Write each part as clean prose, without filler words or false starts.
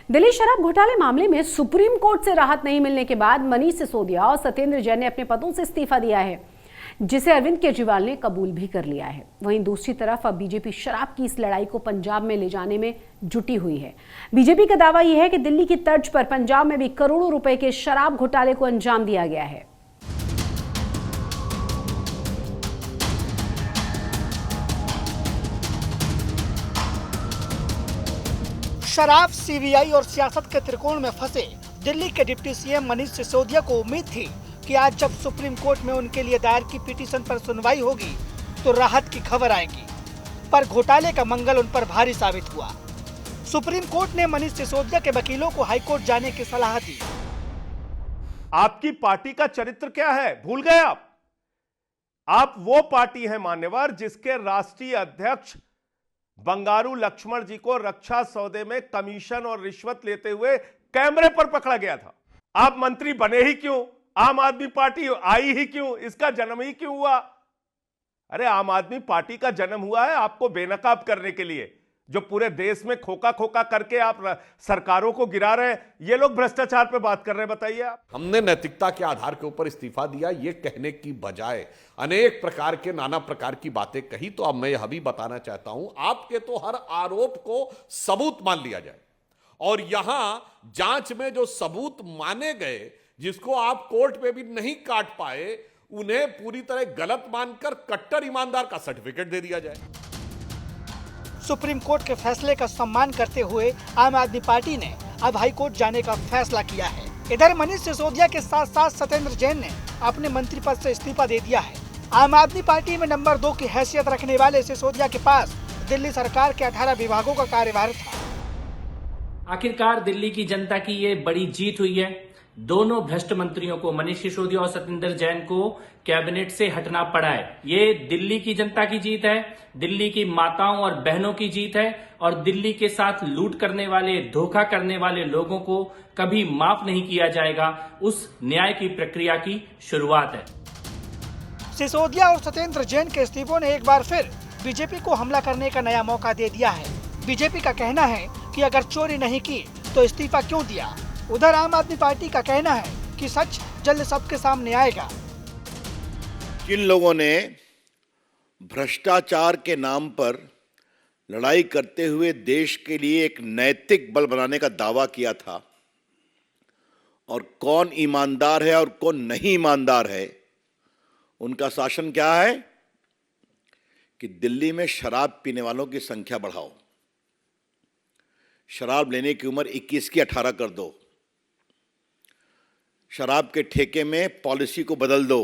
दिल्ली शराब घोटाले मामले में सुप्रीम कोर्ट से राहत नहीं मिलने के बाद मनीष सिसोदिया और सत्येंद्र जैन ने अपने पदों से इस्तीफा दिया है, जिसे अरविंद केजरीवाल ने कबूल भी कर लिया है। वहीं दूसरी तरफ अब बीजेपी शराब की इस लड़ाई को पंजाब में ले जाने में जुटी हुई है। बीजेपी का दावा यह है कि दिल्ली की तर्ज पर पंजाब में भी करोड़ों रुपए के शराब घोटाले को अंजाम दिया गया है। शराब, सीबीआई और सियासत के त्रिकोण में फंसे दिल्ली के डिप्टी सीएम मनीष सिसोदिया को उम्मीद थी कि आज जब सुप्रीम कोर्ट में उनके लिए दायर की पिटीशन पर सुनवाई होगी तो राहत की खबर आएगी, पर घोटाले का मंगल उन पर भारी साबित हुआ। सुप्रीम कोर्ट ने मनीष सिसोदिया के वकीलों को हाईकोर्ट जाने की सलाह दी। आपकी पार्टी का चरित्र क्या है, भूल गए आप? आप वो पार्टी है मान्यवर जिसके राष्ट्रीय अध्यक्ष बंगारू लक्ष्मण जी को रक्षा सौदे में कमीशन और रिश्वत लेते हुए कैमरे पर पकड़ा गया था। आप मंत्री बने ही क्यों? आम आदमी पार्टी आई ही क्यों? इसका जन्म ही क्यों हुआ? अरे आम आदमी पार्टी का जन्म हुआ है आपको बेनकाब करने के लिए। जो पूरे देश में खोखा खोखा करके आप सरकारों को गिरा रहे हैं, ये लोग भ्रष्टाचार पे बात कर रहे हैं। बताइए आप। हमने नैतिकता के आधार के ऊपर इस्तीफा दिया, ये कहने की बजाय अनेक प्रकार के नाना प्रकार की बातें कही। तो अब मैं यह भी बताना चाहता हूं, आपके तो हर आरोप को सबूत मान लिया जाए, और यहां जांच में जो सबूत माने गए, जिसको आप कोर्ट में भी नहीं काट पाए, उन्हें पूरी तरह गलत मानकर कट्टर ईमानदार का सर्टिफिकेट दे दिया जाए। सुप्रीम कोर्ट के फैसले का सम्मान करते हुए आम आदमी पार्टी ने अब हाई कोर्ट जाने का फैसला किया है। इधर मनीष सिसोदिया के साथ साथ सत्येंद्र जैन ने अपने मंत्री पद से इस्तीफा दे दिया है। आम आदमी पार्टी में नंबर 2 की हैसियत रखने वाले सिसोदिया के पास दिल्ली सरकार के 18 विभागों का कार्यभार था। आखिरकार दिल्ली की जनता की ये बड़ी जीत हुई है। दोनों भ्रष्ट मंत्रियों को, मनीष सिसोदिया और सत्येंद्र जैन को, कैबिनेट से हटना पड़ा है। ये दिल्ली की जनता की जीत है, दिल्ली की माताओं और बहनों की जीत है, और दिल्ली के साथ लूट करने वाले, धोखा करने वाले लोगों को कभी माफ नहीं किया जाएगा। उस न्याय की प्रक्रिया की शुरुआत है। सिसोदिया और सत्येंद्र जैन के इस्तीफों ने एक बार फिर बीजेपी को हमला करने का नया मौका दे दिया है। बीजेपी का कहना है कि अगर चोरी नहीं की तो इस्तीफा क्यों दिया। उधर आम आदमी पार्टी का कहना है कि सच जल्द सबके सामने आएगा। जिन लोगों ने भ्रष्टाचार के नाम पर लड़ाई करते हुए देश के लिए एक नैतिक बल बनाने का दावा किया था, और कौन ईमानदार है और कौन नहीं ईमानदार है, उनका शासन क्या है कि दिल्ली में शराब पीने वालों की संख्या बढ़ाओ, शराब लेने की उम्र 21 की 18 कर दो, शराब के ठेके में पॉलिसी को बदल दो,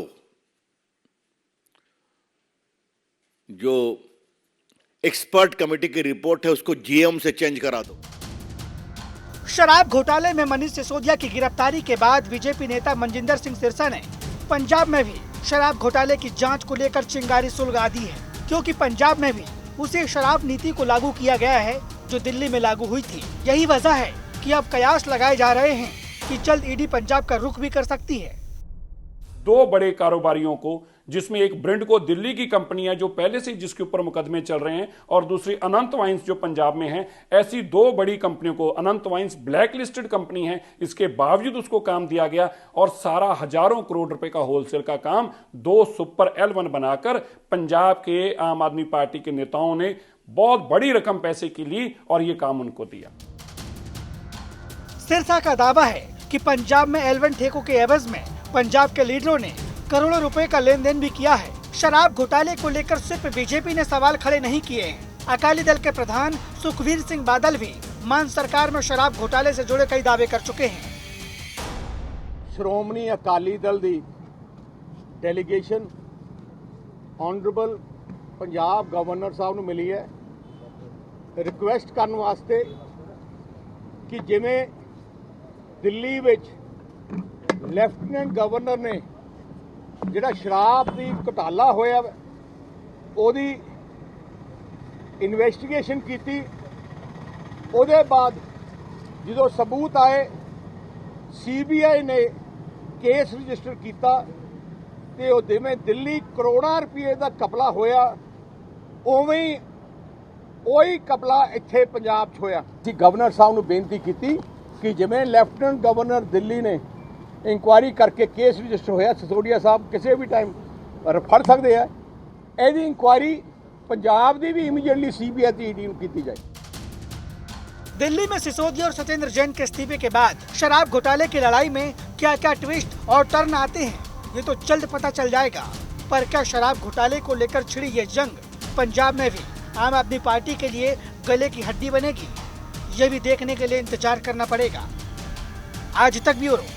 जो एक्सपर्ट कमेटी की रिपोर्ट है उसको जीएम से चेंज करा दो। शराब घोटाले में मनीष सिसोदिया की गिरफ्तारी के बाद बीजेपी नेता मनजिंदर सिंह सिरसा ने पंजाब में भी शराब घोटाले की जांच को लेकर चिंगारी सुलगा दी है, क्योंकि पंजाब में भी उसी शराब नीति को लागू किया गया है जो दिल्ली में लागू हुई थी। यही वजह है कि अब कयास लगाए जा रहे हैं कि जल्द ईडी पंजाब का रुख भी कर सकती है। दो बड़े कारोबारियों को, जिसमें एक ब्रिंड को दिल्ली की कंपनियां जो पहले से जिसके ऊपर मुकदमे चल रहे हैं, और दूसरी अनंत वाइन्स जो पंजाब में है, ऐसी दो बड़ी कंपनियों को, अनंत वाइन्स ब्लैक लिस्टेड कंपनी है, इसके बावजूद उसको काम दिया गया, और सारा हजारों करोड़ रुपए का होलसेल का काम 2 सुपर L1 बनाकर पंजाब के आम आदमी पार्टी के नेताओं ने बहुत बड़ी रकम पैसे की ली और ये काम उनको दिया। सिरसा का दावा है कि पंजाब में L1 ठेकों के एवज में पंजाब के लीडरों ने करोड़ों रुपए का लेन देन भी किया है। शराब घोटाले को लेकर सिर्फ बीजेपी ने सवाल खड़े नहीं किए हैं। अकाली दल के प्रधान सुखबीर सिंह बादल भी मान सरकार में शराब घोटाले से जुड़े कई दावे कर चुके हैं। श्रोमणी अकाली दल दी डेलीगेशन ऑनरेबल पंजाब गवर्नर साहब ਨੂੰ मिली है रिक्वेस्ट करने वास्ते कि जिवें दिल्ली विच ਲੈਫਟੀਨੈਂਟ ਗਵਰਨਰ ने ਜਿਹੜਾ शराब ਦੀ ਘੁਟਾਲਾ ਹੋਇਆ ਉਹਦੀ ਇਨਵੈਸਟੀਗੇਸ਼ਨ ਕੀਤੀ। ਉਹਦੇ ਬਾਅਦ ਜਦੋਂ ਸਬੂਤ ਆਏ, सीबीआई ने केस रजिस्टर किया ਤੇ ਉਹ ਜਿਵੇਂ ਦਿੱਲੀ ਕਰੋੜਾਂ ਰੁਪਏ ਦਾ ਕਪਲਾ ਹੋਇਆ, ਉਵੇਂ ਹੀ ਉਹੀ ਕਪਲਾ ਇੱਥੇ ਪੰਜਾਬ 'ਚ ਹੋਇਆ। ਅਸੀਂ ਗਵਰਨਰ ਸਾਹਿਬ ਨੂੰ ਬੇਨਤੀ ਕੀਤੀ कि जिवें ਲੈਫਟੀਨੈਂਟ ਗਵਰਨਰ ਦਿੱਲੀ ਨੇ इंक्वायरी करके केस रजिस्टर होया सिसोदिया साहब किसी भी टाइम फड़ सकते हैं, यदि इंक्वायरी पंजाब की भी इमीडिएटली CBI की ईडी की जाए। दिल्ली में सिसोदिया और सत्येंद्र जैन के इस्तीफे के बाद शराब घोटाले की लड़ाई में क्या क्या ट्विस्ट और टर्न आते हैं ये तो जल्द पता चल जाएगा। पर क्या शराब घोटाले को लेकर छिड़ी ये जंग पंजाब में भी आम आदमी पार्टी के लिए गले की हड्डी बनेगी, ये भी देखने के लिए इंतजार करना पड़ेगा। आज तक ब्यूरो।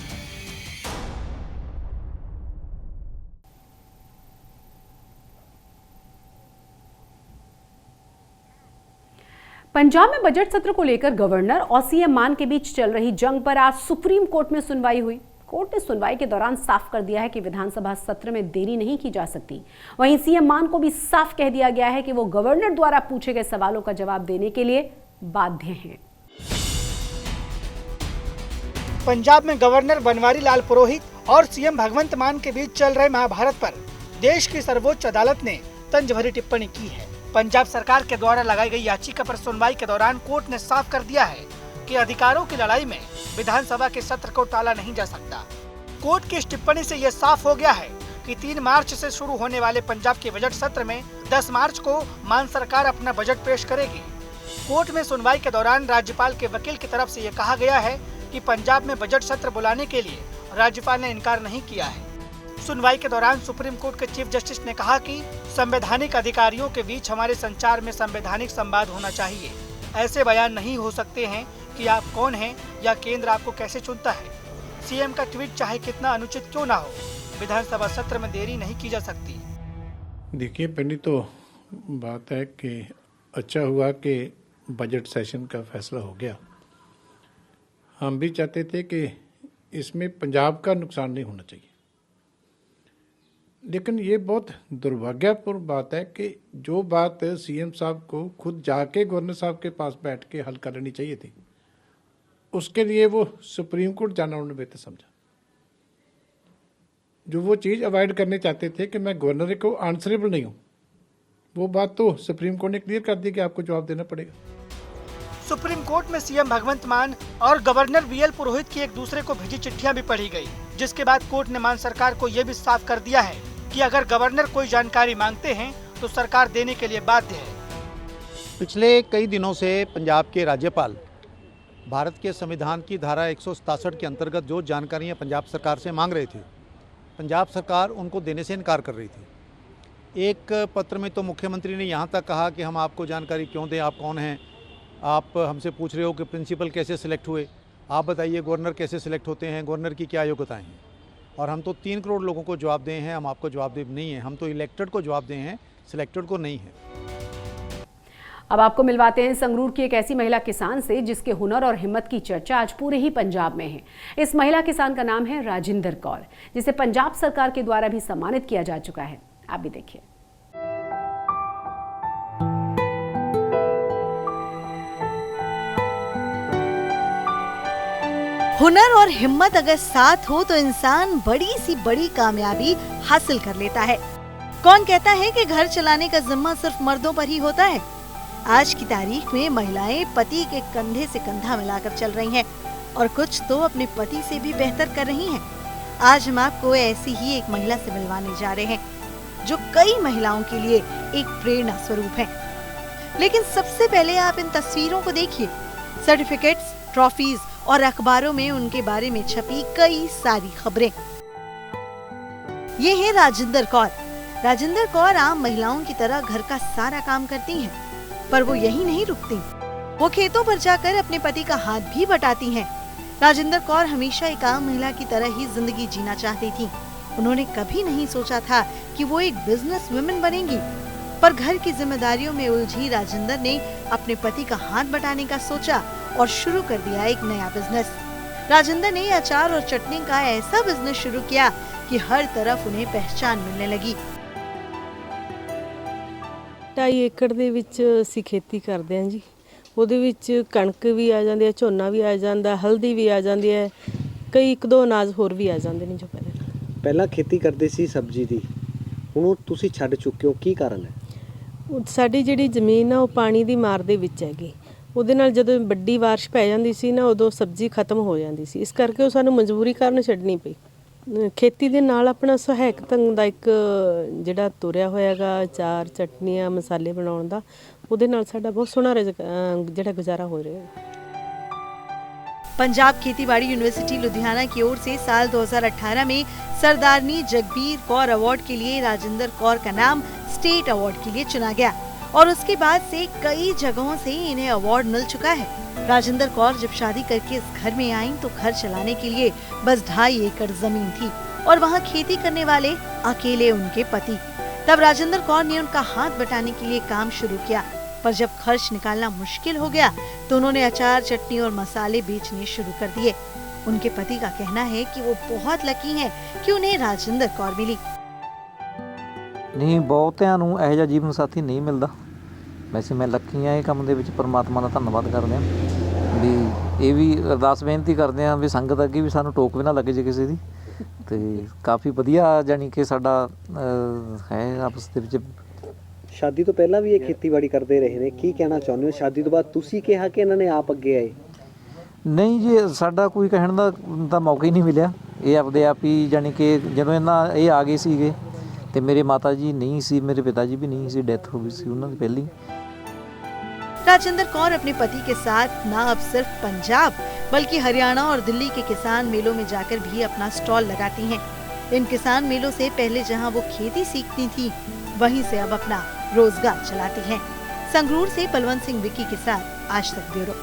पंजाब में बजट सत्र को लेकर गवर्नर और सीएम मान के बीच चल रही जंग पर आज सुप्रीम कोर्ट में सुनवाई हुई। कोर्ट ने सुनवाई के दौरान साफ कर दिया है कि विधानसभा सत्र में देरी नहीं की जा सकती। वहीं सीएम मान को भी साफ कह दिया गया है कि वो गवर्नर द्वारा पूछे गए सवालों का जवाब देने के लिए बाध्य हैं। पंजाब में गवर्नर बनवारी लाल पुरोहित और सीएम भगवंत मान के बीच चल रहे महाभारत पर देश की सर्वोच्च अदालत ने तंज भरी टिप्पणी की है। पंजाब सरकार के द्वारा लगाई गई याचिका पर सुनवाई के दौरान कोर्ट ने साफ कर दिया है कि अधिकारों की लड़ाई में विधानसभा के सत्र को टाला नहीं जा सकता। कोर्ट की इस टिप्पणी से यह साफ हो गया है कि 3 मार्च से शुरू होने वाले पंजाब के बजट सत्र में 10 मार्च को मान सरकार अपना बजट पेश करेगी। कोर्ट में सुनवाई के दौरान राज्यपाल के वकील की तरफ से ये कहा गया है कि पंजाब में बजट सत्र बुलाने के लिए राज्यपाल ने इनकार नहीं किया है। सुनवाई के दौरान सुप्रीम कोर्ट के चीफ जस्टिस ने कहा कि संवैधानिक अधिकारियों के बीच हमारे संचार में संवैधानिक संवाद होना चाहिए। ऐसे बयान नहीं हो सकते हैं कि आप कौन हैं या केंद्र आपको कैसे चुनता है। सीएम का ट्वीट चाहे कितना अनुचित क्यों ना हो, विधानसभा सत्र में देरी नहीं की जा सकती। देखिए, पहली तो बात है कि अच्छा हुआ कि बजट सेशन का फैसला हो गया। हम भी चाहते थे कि इसमें पंजाब का नुकसान नहीं होना चाहिए, लेकिन ये बहुत दुर्भाग्यपूर्ण बात है कि जो बात सीएम साहब को खुद जाके गवर्नर साहब के पास बैठ के हल कर लेनी चाहिए थी, उसके लिए वो सुप्रीम कोर्ट जाना उन्होंने बेहतर समझा। जो वो चीज़ अवॉइड करने चाहते थे कि मैं गवर्नर को आंसरेबल नहीं हूँ, वो बात तो सुप्रीम कोर्ट ने क्लियर कर दी कि आपको जवाब देना पड़ेगा। सुप्रीम कोर्ट में सीएम भगवंत मान और गवर्नर VL पुरोहित की एक दूसरे को भेजी चिट्ठियां भी पढ़ी गई, जिसके बाद कोर्ट ने मान सरकार को यह भी साफ कर दिया है कि अगर गवर्नर कोई जानकारी मांगते हैं तो सरकार देने के लिए बाध्य है। पिछले कई दिनों से पंजाब के राज्यपाल भारत के संविधान की धारा 167 के अंतर्गत जो जानकारियां पंजाब सरकार से मांग रहे थे, पंजाब सरकार उनको देने से इनकार कर रही थी। एक पत्र में तो मुख्यमंत्री ने यहाँ तक कहा कि हम आपको जानकारी क्यों दें, आप कौन हैं, आप हमसे पूछ रहे हो कि प्रिंसिपल कैसे सिलेक्ट हुए, आप बताइए गवर्नर कैसे सिलेक्ट होते हैं, गवर्नर की क्या योग्यताएं हैं। और हम तो 3 करोड़ लोगों को जवाब दे हैं, हम आपको जवाब दे नहीं है, हम तो इलेक्टेड को जवाब दे हैं, सिलेक्टेड को नहीं है। अब आपको मिलवाते हैं संगरूर की एक ऐसी महिला किसान से जिसके हुनर और हिम्मत की चर्चा आज पूरे ही पंजाब में है। इस महिला किसान का नाम है राजिंदर कौर, जिसे पंजाब सरकार के द्वारा भी सम्मानित किया जा चुका है। आप भी देखिए। हुनर और हिम्मत अगर साथ हो तो इंसान बड़ी सी बड़ी कामयाबी हासिल कर लेता है। कौन कहता है कि घर चलाने का जिम्मा सिर्फ मर्दों पर ही होता है। आज की तारीख में महिलाएं पति के कंधे से कंधा मिलाकर चल रही हैं और कुछ तो अपने पति से भी बेहतर कर रही हैं। आज हम आपको ऐसी ही एक महिला से मिलवाने जा रहे हैं जो कई महिलाओं के लिए एक प्रेरणा स्वरूप है। लेकिन सबसे पहले आप इन तस्वीरों को देखिए। सर्टिफिकेट्स, ट्रॉफीज और अखबारों में उनके बारे में छपी कई सारी खबरें। ये है राजिंदर कौर। राजिंदर कौर आम महिलाओं की तरह घर का सारा काम करती हैं, पर वो यही नहीं रुकती। वो खेतों पर जाकर अपने पति का हाथ भी बटाती हैं। राजिंदर कौर हमेशा एक आम महिला की तरह ही जिंदगी जीना चाहती थी। उन्होंने कभी नहीं सोचा था कि वो एक बिजनेस वुमेन बनेंगी, पर घर की जिम्मेदारियों में उलझी राजिंदर ने अपने पति का हाथ बटाने का सोचा और शुरू कर दिया एक नया बिजनेस। राजिंदर ने अचार और चटनी का ऐसा बिजनेस शुरू किया कि हर तरफ उन्हें पहचान मिलने लगी। 2.5 एकड़ ਦੇ ਵਿੱਚ ਅਸੀਂ ਖੇਤੀ ਕਰਦੇ ਹਾਂ ਜੀ। ਉਹਦੇ ਵਿੱਚ ਕਣਕ ਵੀ ਆ ਜਾਂਦੀ ਹੈ, ਝੋਨਾ ਵੀ ਆ ਜਾਂਦਾ, ਹਲਦੀ ਵੀ ਆ ਜਾਂਦੀ ਹੈ, ਕਈ 1-2 ਅਨਾਜ ਹੋਰ ਵੀ ਆ ਜਾਂਦੇ ਨੇ ਜੋ ਪਹਿਲਾਂ ਖੇਤੀ ਕਰਦੇ ਸੀ ਸਬਜ਼ੀ ਦੀ, ਹੁਣ ਤੁਸੀਂ ਛੱਡ ਚੁੱਕੇ ਹੋ, ਕੀ ਕਾਰਨ ਹੈ? ਸਾਡੀ ਜਿਹੜੀ ਜ਼ਮੀਨ ਆ ਉਹ ਪਾਣੀ ਦੀ ਮਾਰ ਦੇ ਵਿੱਚ ਹੈਗੀ। ਉਹਦੇ ਨਾਲ ਜਦੋਂ ਵੱਡੀ ਬਾਰਿਸ਼ ਪੈ ਜਾਂਦੀ ਸੀ ਨਾ ਉਦੋਂ ਸਬਜ਼ੀ ਖਤਮ ਹੋ ਜਾਂਦੀ ਸੀ, ਇਸ ਕਰਕੇ ਉਹ ਸਾਨੂੰ ਮਜਬੂਰੀ ਕਾਰਨ ਛੱਡਣੀ ਪਈ। ਖੇਤੀ ਦੇ ਨਾਲ ਆਪਣਾ ਸਹਾਇਕ ਢੰਗ ਦਾ ਇੱਕ ਜਿਹੜਾ ਤੁਰਿਆ ਹੋਇਆਗਾ ਅਚਾਰ ਚਟਨੀਆਂ ਮਸਾਲੇ ਬਣਾਉਣ ਦਾ, ਉਹਦੇ ਨਾਲ ਸਾਡਾ ਬਹੁਤ ਸੋਹਣਾ ਜਿਹੜਾ ਗੁਜ਼ਾਰਾ ਹੋ ਰਿਹਾ ਹੈ। पंजाब खेतीबाड़ी यूनिवर्सिटी लुधियाना की ओर से साल 2018 में सरदारनी जगबीर कौर अवार्ड के लिए राजेंद्र कौर का नाम स्टेट अवार्ड के लिए चुना गया और उसके बाद से कई जगहों से इन्हें अवार्ड मिल चुका है। राजेंद्र कौर जब शादी करके इस घर में आईं तो घर चलाने के लिए बस 2.5 एकड़ जमीन थी और वहाँ खेती करने वाले अकेले उनके पति। तब राजेंद्र कौर ने उनका हाथ बटाने के लिए काम शुरू किया, पर जब खर्च निकालना मुश्किल हो गया तो उन्होंने अचार चटनी और मसाले बेचने शुरू कर दिए। उनके पति का कहना है कि वो बहुत लकी हैं कि उन्हें राजेंद्र कौर मिली। नहीं, ਬਹੁਤਿਆਂ ਨੂੰ ਇਹੋ ਜਿਹਾ ਜੀਵਨ ਸਾਥੀ ਨਹੀਂ ਮਿਲਦਾ। ਵੈਸੇ ਮੈਂ ਲੱਕੀ ਆ ਇਹ ਕੰਮ ਦੇ ਵਿੱਚ, ਪਰਮਾਤਮਾ ਦਾ ਧੰਨਵਾਦ ਕਰਦੇ ਹਾਂ ਵੀ ਇਹ ਵੀ ਅਰਦਾਸ ਬੇਨਤੀ ਕਰਦੇ ਹਾਂ ਵੀ ਸੰਗਤ ਅੱਗੇ ਵੀ ਸਾਨੂੰ ਟੋਕ ਵੀ ਨਾ ਲੱਗੇ ਜੇ ਕਿਸੇ ਦੀ, ਤੇ ਕਾਫੀ ਵਧੀਆ ਜਾਨੀ ਕਿ ਸਾਡਾ ਹੈ ਆਪਸ ਦੇ ਵਿੱਚ। ਸ਼ਾਦੀ ਤੋਂ ਪਹਿਲਾਂ ਵੀ ਇਹ ਖੇਤੀਬਾੜੀ ਕਰਦੇ ਰਹੇ ਨੇ, ਕੀ ਕਹਿਣਾ ਚਾਹੁੰਦੇ ਹੋ? ਸ਼ਾਦੀ ਤੋਂ ਬਾਅਦ ਤੁਸੀਂ ਕਿਹਾ ਕਿ ਇਹਨਾਂ ਨੇ ਆਪ ਅੱਗੇ ਆਏ? ਨਹੀਂ ਜੀ, ਸਾਡਾ ਕੋਈ ਕਹਿਣ ਦਾ ਤਾਂ ਮੌਕਾ ਹੀ ਨਹੀਂ ਮਿਲਿਆ। ਇਹ ਆਪਦੇ ਆਪ ਹੀ ਜਾਨੀ ਕਿ ਜਦੋਂ ਇਹ ਆ ਗਏ ਸੀਗੇ ਤੇ ਮੇਰੇ ਮਾਤਾ ਜੀ ਨਹੀਂ ਸੀ, ਮੇਰੇ ਪਿਤਾ ਜੀ भी नहीं ਸੀ, डेथ हो गई ਸੀ ਉਹਨਾਂ ਦੀ ਪਹਿਲੀ। राजेंद्र कौर अपने पति के साथ न अब सिर्फ पंजाब बल्कि हरियाणा और दिल्ली के किसान मेलों में जाकर भी अपना स्टॉल लगाती हैं। इन किसान मेलों से पहले जहां वो खेती सीखती थी, वहीं से अब अपना रोजगार चलाती हैं। संगरूर से बलवंत सिंह विक्की के साथ आज तक ब्यूरो।